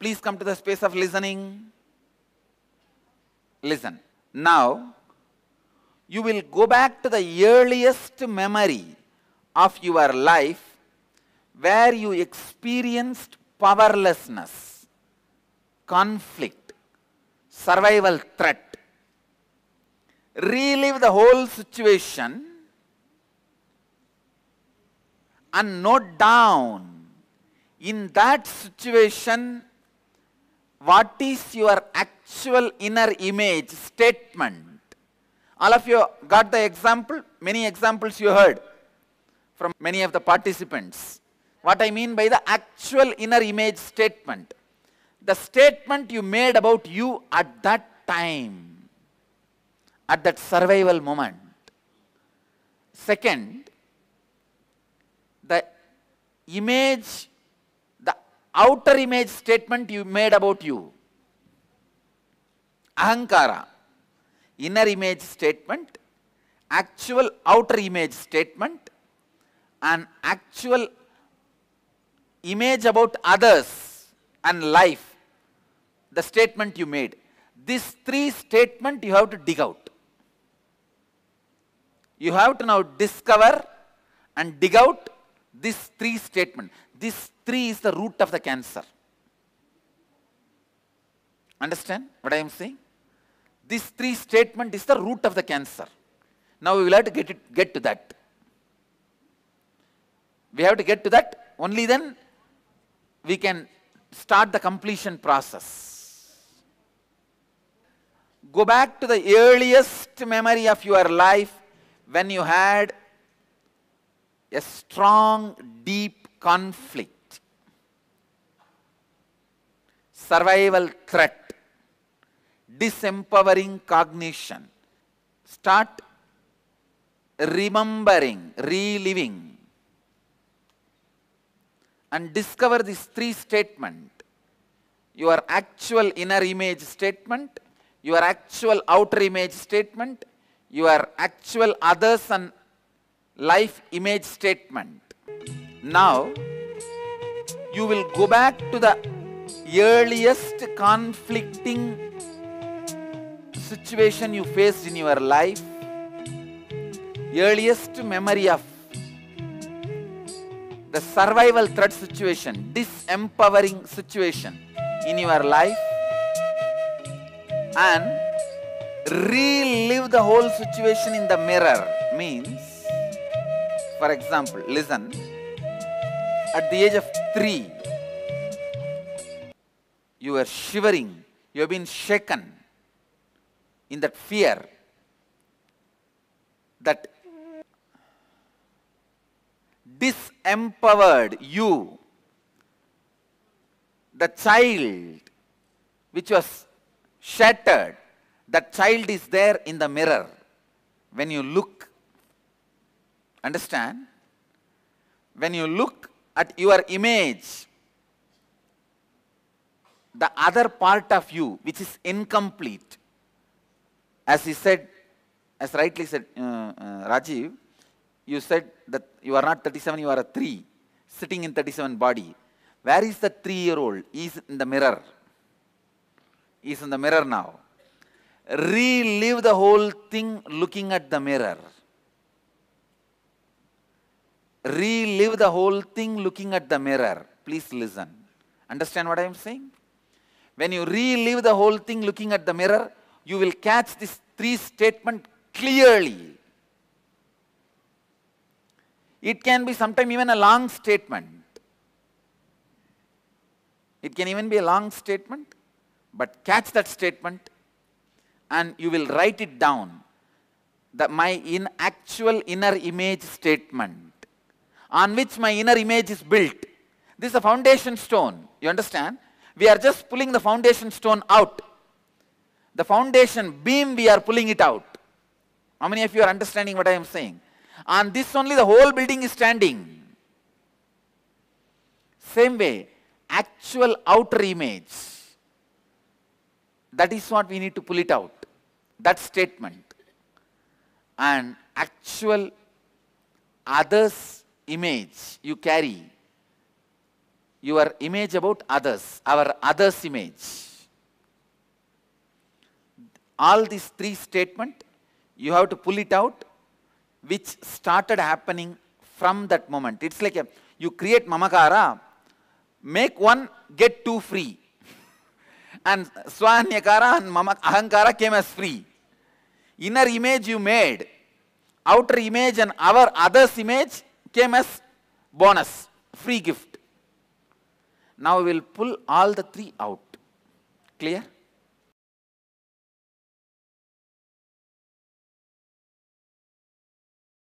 Please come to the space of listening. Listen. Now, you will go back to the earliest memory of your life where you experienced powerlessness, conflict, survival threat. Relive the whole situation and note down in that situation what is your actual inner image statement. All of you got the example? Many examples you heard from many of the participants. What I mean by the actual inner image statement. The statement you made about you at that time, at that survival moment. Second, the image, the outer image statement you made about you. Ahankara. Inner image statement, actual outer image statement, and actual image about others and life, the statement you made. These three statements you have to dig out. You have to now discover and dig out these three statements. This three is the root of the cancer. Understand what I am saying? This three statement is the root of the cancer. Now we will have to get to that. We have to get to that. Only then we can start the completion process. Go back to the earliest memory of your life when you had a strong, deep conflict, survival threat, disempowering cognition. Start remembering, reliving, and discover these three statements. Your actual inner image statement, your actual outer image statement, your actual others and life image statement. Now, you will go back to the earliest conflicting situation you faced in your life, earliest memory of the survival threat situation, disempowering situation in your life, and relive the whole situation in the mirror. Means, for example, listen, at the age of 3, you are shivering, you have been shaken in that fear that disempowered you. The child which was shattered, that child is there in the mirror when you look. Understand? When you look at your image, the other part of you which is incomplete, as he said, as rightly said Rajiv, you said that you are not 37, you are a 3, sitting in 37 body. Where is the 3-year-old? He is in the mirror. He is in the mirror now. Relive the whole thing looking at the mirror. Relive the whole thing looking at the mirror. Please listen. Understand what I am saying? When you relive the whole thing looking at the mirror, you will catch this 3 statement clearly. It can be sometime even a long statement. It can even be a long statement, but catch that statement and you will write it down. My actual inner image statement on which my inner image is built. This is a foundation stone. You understand? We are just pulling the foundation stone out. The foundation beam, we are pulling it out. How many of you are understanding what I am saying? On this only the whole building is standing. Same way, actual outer image, that is what we need to pull it out. That statement. And actual others image you carry, your image about others, our others image. All these three statements, you have to pull it out, which started happening from that moment. It's like you create mamakara, make one, get two free. And swanyakara and ahankara came as free. Inner image you made, outer image and our others image came as bonus, free gift. Now we will pull all the three out. Clear?